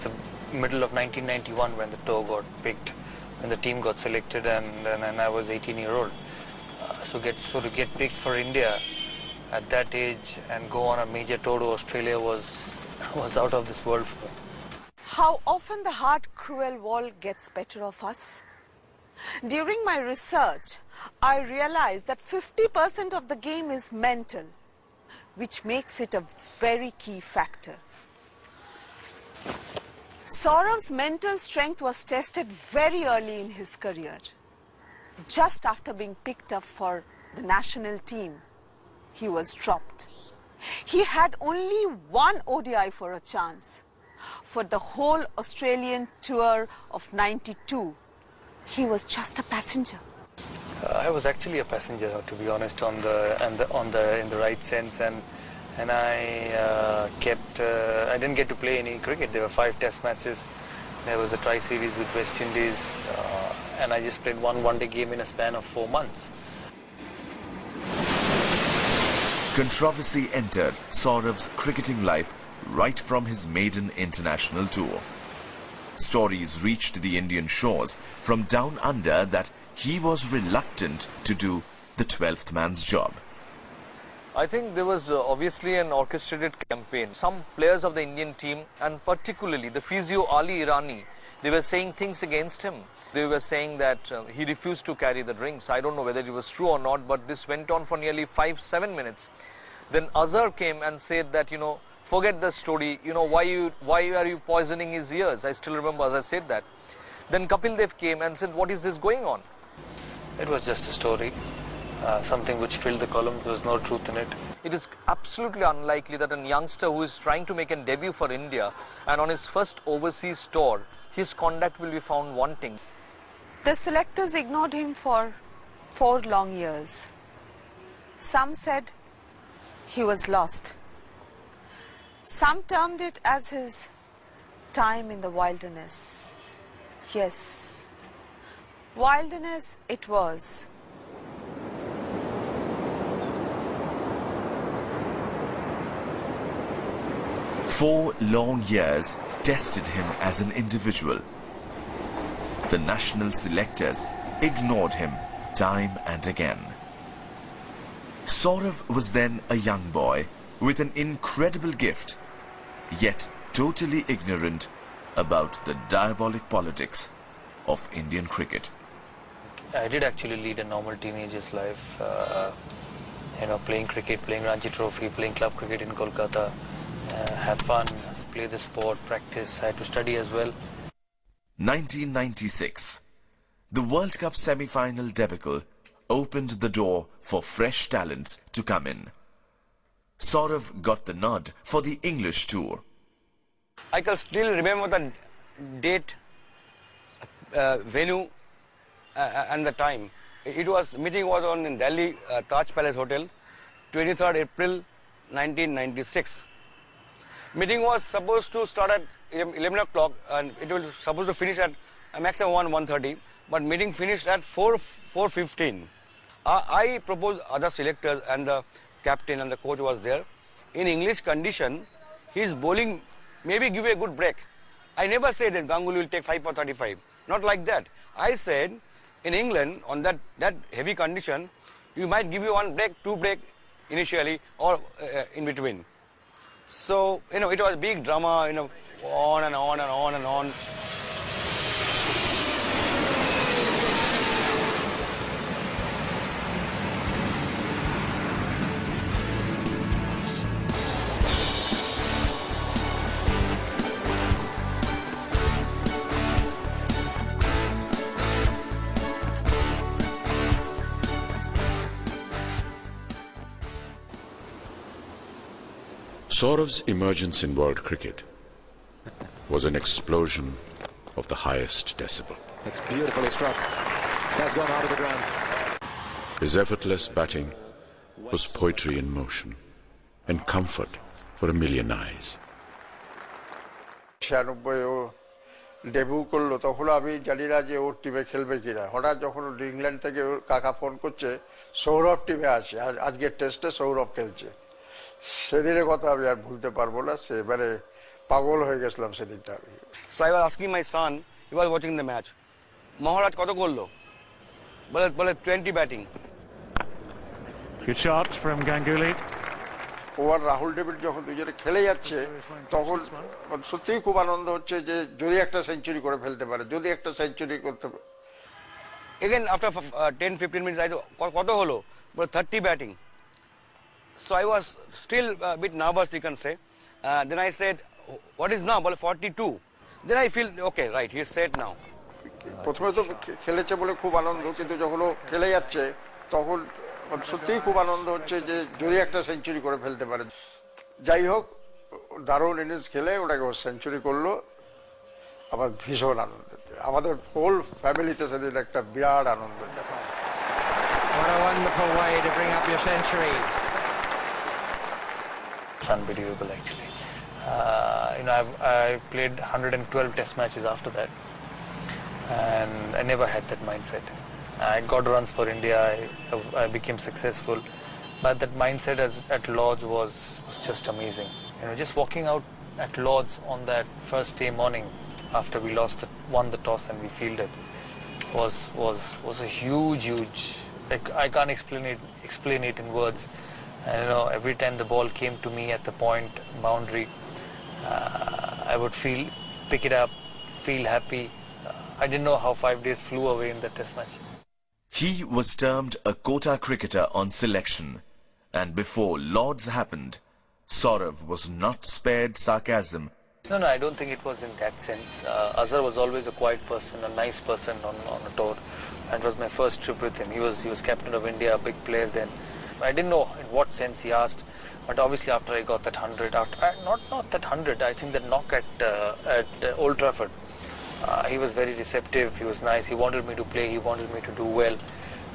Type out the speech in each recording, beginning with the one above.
the middle of 1991 when the tour got picked, when the team got selected, and I was 18-year-old. So to get picked for India at that age and go on a major tour to Australia was out of this world for me. How often the hard, cruel world gets better of us? During my research, I realized that 50% of the game is mental, which makes it a very key factor. Saurav's mental strength was tested very early in his career. Just after being picked up for the national team, he was dropped. He had only one ODI for a chance. For the whole Australian tour of '92, he was just a passenger. I was actually a passenger, to be honest, in the right sense, and I I didn't get to play any cricket. There were 5 test matches. There was a tri-series with West Indies, and I just played one-day game in a span of 4 months. Controversy entered Saurav's cricketing life right from his maiden international tour. Stories reached the Indian shores from down under that he was reluctant to do the 12th man's job. I think there was obviously an orchestrated campaign. Some players of the Indian team, and particularly the physio Ali Irani, they were saying things against him. They were saying that he refused to carry the drinks. I don't know whether it was true or not, but this went on for nearly 5-7 minutes. Then Azhar came and said that, forget the story, why are you poisoning his ears? I still remember Azhar said that. Then Kapil Dev came and said, what is this going on? It was just a story, something which filled the columns. There was no truth in it. It is absolutely unlikely that a youngster who is trying to make a debut for India and on his first overseas tour, his conduct will be found wanting. The selectors ignored him for 4 long years. Some said he was lost. Some termed it as his time in the wilderness. Yes, wilderness it was. Four long years tested him as an individual. The national selectors ignored him time and again. Saurav was then a young boy with an incredible gift, yet totally ignorant about the diabolic politics of Indian cricket. I did actually lead a normal teenager's life, playing cricket, playing Ranji Trophy, playing club cricket in Kolkata, have fun, play the sport, practice. I had to study as well. 1996. The World Cup semi-final debacle opened the door for fresh talents to come in. Saurav got the nod for the English tour. I can still remember the date, venue, and the time. Meeting was on in Delhi, Taj Palace Hotel, 23rd April 1996. Meeting was supposed to start at 11 o'clock and it was supposed to finish at maximum 1:30, but meeting finished at 4:15. I proposed other selectors and the captain and the coach was there. In English condition, his bowling maybe give a good break. I never said that Ganguly will take 5 for 35. Not like that. I said in England on that heavy condition, you might give you 1 break, 2 break initially or in between. So, it was big drama, on and on and on and on. Saurav's emergence in world cricket was an explosion of the highest decibel. It's beautifully struck. That's gone out of the ground. His effortless batting was poetry in motion and comfort for a million eyes. Debut করলো তখন আমি জানি না যে ওর টিমে খেলবে কিনা। হঠাৎ যখন ইংল্যান্ড থেকে কাকা ফোন করছে সৌরভ টিমে আছে, আজকের টেস্টে সৌরভ খেলছে। সেদিনের কথা আমি আর ভুলতে পারবো না। সে এবারে পাগল হয়ে গেছিলাম সেদিনটা আমি। So I was asking my son, he was watching the match, Maharaj কত করলো? বলে 20 batting. Good shot from Ganguly. ও আর রাহুল ডেভিড যখন দুজনে খেলে যাচ্ছে তখন সত্যিই খুব আনন্দ হচ্ছে যে যদি একটা সেঞ্চুরি করে ফেলতে পারে, যদি একটা সেঞ্চুরি করতে পারে। Again after 10-15 minutes I thought, কত হলো? বলে 30 batting. So I was still a bit nervous, you can say. Then I said, what is now? বলে 42. Then I feel okay, right, he is set now. প্রথমে তো খেলেছে বলে খুব আনন্দ, কিন্তু যখন ও খেলে যাচ্ছে তখন সত্যিই খুব আনন্দ হচ্ছে যে যদি একটা সেঞ্চুরি করে ফেলতে পারে। যাই হোক, দারুণ ইনিংস খেলে ওটাকে ও সেঞ্চুরি করলো, আমার ভীষণ আনন্দ। আমাদের হোল ফ্যামিলিতে সেদিন একটা বিরাট আনন্দ। What a wonderful way to bring up your century. It's unbelievable, actually. I played 112 Test matches after that, and I never had that mindset. I got runs for India. I became successful, but that mindset at Lord's was just amazing. Just walking out at Lord's on that first day morning after we won the toss and we fielded was a huge. I can't explain it in words. And every time the ball came to me at the point boundary, I would pick it up, feel happy. I didn't know how 5 days flew away in that Test match. He was termed a quota cricketer on selection, and before Lord's happened, Saurav was not spared sarcasm. No, I don't think it was in that sense. Azhar was always a quiet person, a nice person on a tour, and it was my first trip with him. He was captain of India, a big player then. I didn't know in what sense he asked, but obviously after I got that 100, not that 100, I think that knock at Old Trafford, he was very receptive, he was nice, he wanted me to play, he wanted me to do well,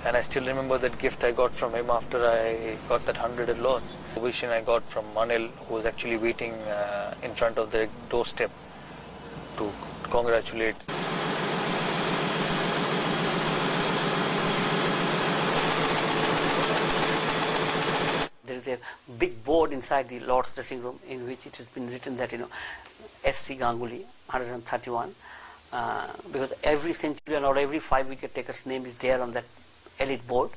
and I still remember that gift I got from him after I got that 100 at Lord's. The ovation I got from Manil, who was actually waiting in front of the doorstep to congratulate. There is a big board inside the Lord's dressing room in which it has been written that, SC Ganguly, 131, because every centurion or every 5-wicket taker's name is there on that elite board,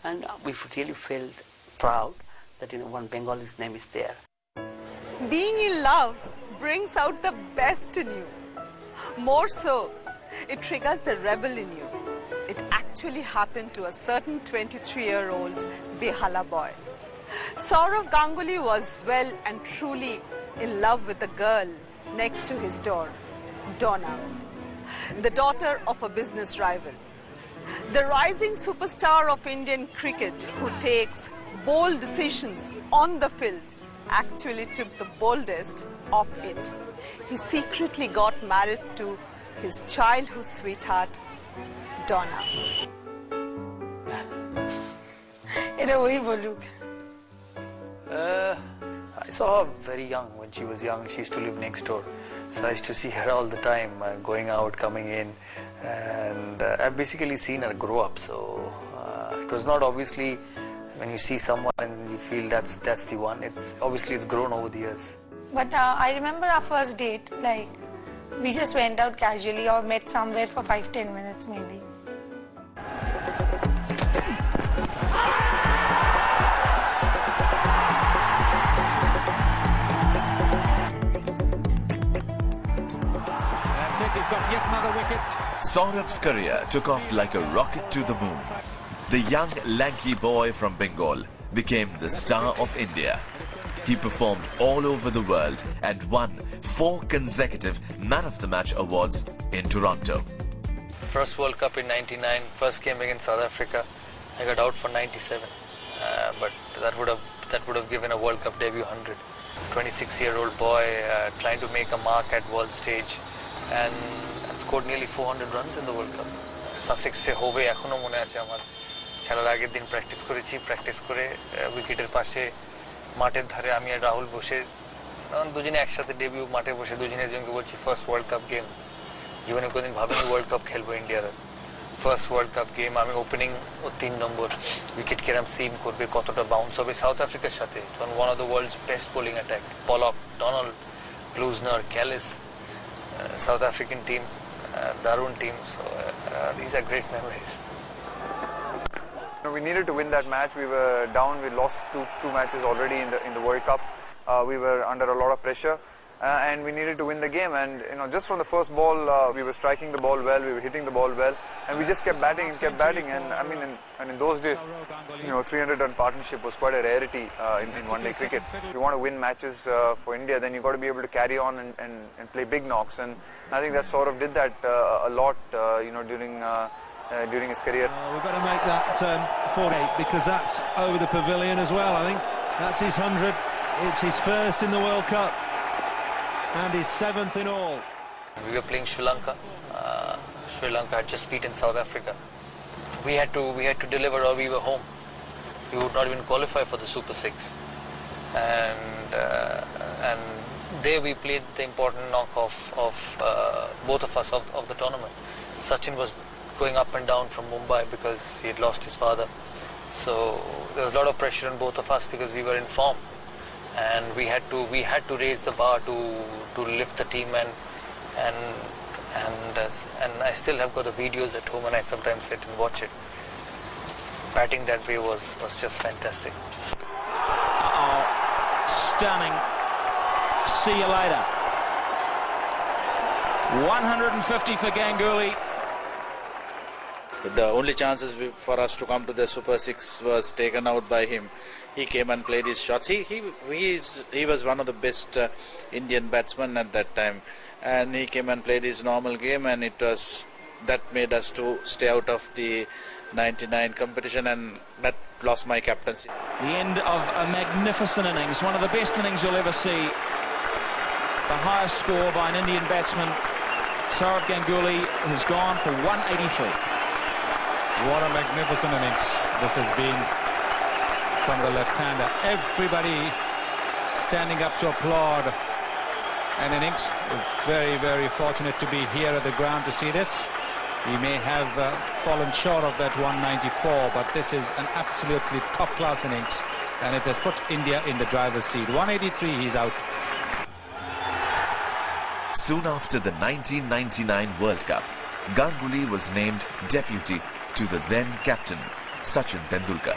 and we really felt proud that, one Bengalis name is there. Being in love brings out the best in you. More so, it triggers the rebel in you. It actually happened to a certain 23-year-old Behala boy. Saurav Ganguly was well and truly in love with the girl next to his door, Donna, the daughter of a business rival. The rising superstar of Indian cricket who takes bold decisions on the field actually took the boldest of it. He secretly got married to his childhood sweetheart, Donna. I saw her very young. When she was young, she used to live next door. So I used to see her all the time, going out, coming in. And I've basically seen her grow up. So it was not obviously when you see someone and you feel that's the one. It's grown over the years. But I remember our first date, like we just went out casually or met somewhere for 5-10 minutes maybe. Saurav's career took off like a rocket to the moon. The young, lanky boy from Bengal became the star of India. He performed all over the world and won 4 consecutive Man of the Match awards in Toronto. First World Cup in '99, first game against South Africa. I got out for 97, but that would have given a World Cup debut 100. 26-year-old boy trying to make a mark at world stage and scored nearly 400 runs in the World Cup. Sussex se hobe ekhono mone ache amar. খেলার আগের দিন practice করে উইকেটের পাশে মাঠের ধারে আমি আর রাহুল বসে দুজনে একসাথে ডেবিউ মাঠে বসে দুজনের জন্য বলছি ফার্স্ট ওয়ার্ল্ড কাপ গেম, জীবনে কোনদিন ভাবিনি ওয়ার্ল্ড কাপ খেলবো ইন্ডিয়ার। ফার্স্ট ওয়ার্ল্ড কাপ গেম, আমি ওপেনিং ও 3 নম্বর, উইকেট কেরাম সিম করবে, কতটা বাউন্স হবে সাউথ আফ্রিকার সাথে, তখন one of the world's best bowling attack, Pollock, Donald, Bluesner, Kallis, South African team, Darun team. So these are great memories. We needed to win that match. We were down. We lost two matches already in the World Cup. We were under a lot of pressure, and we needed to win the game. And just from the first ball, we were striking the ball well. We were hitting the ball well, and we just kept batting and kept batting. And I mean, in those days, 300-run partnership was quite a rarity in one-day cricket. If you want to win matches for India, then you got to be able to carry on and play big knocks. And I think that sort of did that a lot, during his career. We better make that 48 because that's over the pavilion as well. I think that's his 100. It's his first in the World Cup and his 7th in all. We were playing Sri Lanka. Sri Lanka had just beaten South Africa. We had to deliver or we were home. We would not even qualify for the Super 6. And there we played the important knock of both of us of the tournament. Sachin was going up and down from Mumbai because he had lost his father. So there was a lot of pressure on both of us because we were in form, and we had to raise the bar to lift the team and I still have got the videos at home and I sometimes sit and watch it. Batting that way was just fantastic. Stunning. See you later. 150 for Ganguly. The only chances for us to come to the Super 6 was taken out by him. He came and played his shots. He was one of the best Indian batsmen at that time, and he came and played his normal game, and that made us to stay out of the 99 competition, and that lost my captaincy. The end of a magnificent innings, one of the best innings you'll ever see. The highest score by an Indian batsman. Sourav Ganguly has gone for 183. What a magnificent innings this has been from the left-hander. Everybody standing up to applaud an innings. We're very, very fortunate to be here at the ground to see this. He may have fallen short of that 194, but this is an absolutely top-class innings, and it has put India in the driver's seat. 183, he's out. Soon after the 1999 World Cup, Ganguly was named deputy to the then captain Sachin Tendulkar.